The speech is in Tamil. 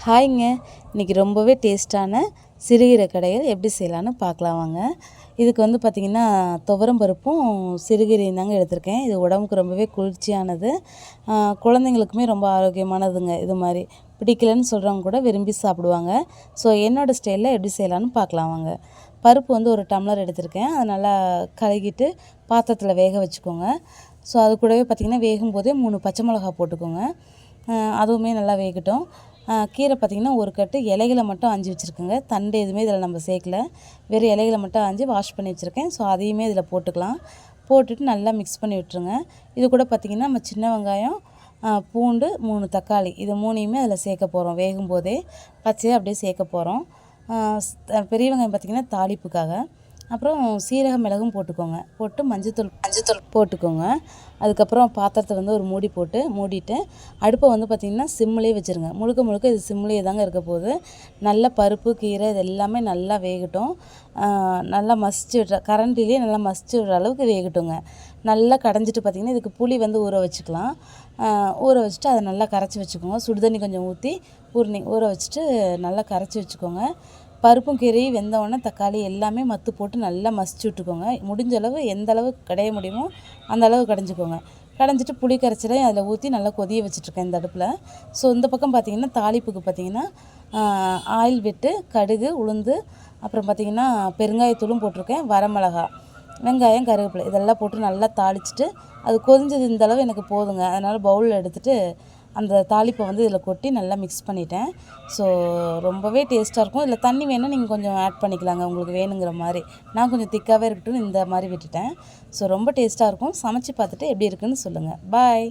ஹாய்ங்க. இன்றைக்கி ரொம்பவே டேஸ்ட்டான சிறுகீரை கடையல் எப்படி செய்யலான்னு பார்க்கலாம் வாங்க. இதுக்கு வந்து பார்த்திங்கன்னா துவரம் பருப்பும் சிறுகீரையும் தாங்க எடுத்திருக்கேன். இது உடம்புக்கு ரொம்பவே குளிர்ச்சியானது, குழந்தைங்களுக்குமே ரொம்ப ஆரோக்கியமானதுங்க. இது மாதிரி பிடிக்கலன்னு சொல்கிறவங்க கூட விரும்பி சாப்பிடுவாங்க. ஸோ என்னோடய ஸ்டைலில் எப்படி செய்யலான்னு பார்க்கலாம் வாங்க. பருப்பு வந்து ஒரு டம்ளர் எடுத்திருக்கேன். அதை நல்லா கழுகிட்டு பாத்திரத்தில் வேக வச்சுக்கோங்க. ஸோ அது கூடவே பார்த்திங்கன்னா வேகும்போதே 3 பச்சை மிளகா போட்டுக்கோங்க. அதுவுமே நல்லா வேகட்டும். கீரை பார்த்திங்கன்னா ஒரு கட்டு இலைகளை மட்டும் ஆஞ்சு வச்சுருக்கேங்க. தண்டு எதுவுமே இதில் நம்ம சேர்க்கல, வெறும் இலைகளை மட்டும் ஆஞ்சு வாஷ் பண்ணி வச்சுருக்கேன். ஸோ அதையுமே இதில் போட்டுக்கலாம். போட்டுட்டு நல்லா மிக்ஸ் பண்ணி விட்டுருங்க. இது கூட பார்த்திங்கன்னா நம்ம சின்ன வெங்காயம், பூண்டு, 3 தக்காளி, இது 3யுமே அதில் சேர்க்க போகிறோம். வேகும்போதே பச்சையாக அப்படியே சேர்க்க போகிறோம். பெரிய வெங்காயம் பார்த்திங்கன்னா தாளிப்புக்காக. அப்புறம் சீரகம் மிளகும் போட்டுக்கோங்க. போட்டு மஞ்சத்தூள் போட்டுக்கோங்க. அதுக்கப்புறம் பாத்திரத்தை வந்து ஒரு மூடி போட்டு மூடிட்டு அடுப்பை வந்து பார்த்திங்கன்னா சிம்மிலே வச்சுருங்க. முழுக்க இது சிம்மிலே தாங்க இருக்க போகுது. நல்ல பருப்பு கீரை இது எல்லாமே நல்லா வேகட்டும். நல்லா மசிச்சு விட்ற கரண்டிலே நல்லா மசிச்சு விடுற அளவுக்கு வேகட்டுங்க. நல்லா கடைஞ்சிட்டு பார்த்திங்கன்னா இதுக்கு புளி வந்து ஊற வச்சுக்கலாம். ஊற வச்சுட்டு அதை நல்லா கரைச்சி வச்சுக்கோங்க. சுடுதண்ணி கொஞ்சம் ஊற்றி ஊற வச்சுட்டு நல்லா கரைச்சி வச்சுக்கோங்க. பருப்பும் கீரையும் வெந்தவுடனே தக்காளி எல்லாமே மத்து போட்டு நல்லா மசிச்சு விட்டுக்கோங்க. முடிஞ்ச அளவு எந்த அளவு கடைய முடியுமோ அந்த அளவு கடைஞ்சிக்கோங்க. கடைஞ்சிட்டு புளி கரைச்சலையும் அதில் ஊற்றி நல்லா கொதிய வச்சுட்ருக்கேன் இந்த அடுப்பில். ஸோ இந்த பக்கம் பார்த்திங்கன்னா தாளிப்புக்கு பார்த்திங்கன்னா ஆயில் விட்டு கடுகு, உளுந்து, அப்புறம் பார்த்திங்கன்னா பெருங்காயத்தூளும் போட்டிருக்கேன், வரமிளகா, வெங்காயம், கருவேப்பிலை இதெல்லாம் போட்டு நல்லா தாளிச்சிட்டு அது கொதிஞ்சது இந்த அளவு எனக்கு போதுங்க. அதனால் பவுலில் எடுத்துகிட்டு அந்த தாளிப்பை வந்து இதில் கொட்டி நல்லா மிக்ஸ் பண்ணிட்டேன். ஸோ ரொம்பவே டேஸ்ட்டாக இருக்கும். இதில் தண்ணி வேணால் நீங்கள் கொஞ்சம் ஆட் பண்ணிக்கலாங்க உங்களுக்கு வேணுங்கிற மாதிரி. நான் கொஞ்சம் திக்காகவே இருக்கட்டும்னு இந்த மாதிரி விட்டுட்டேன். ஸோ ரொம்ப டேஸ்ட்டாக இருக்கும். சமைச்சு பார்த்துட்டு எப்படி இருக்குன்னு சொல்லுங்கள். பாய்.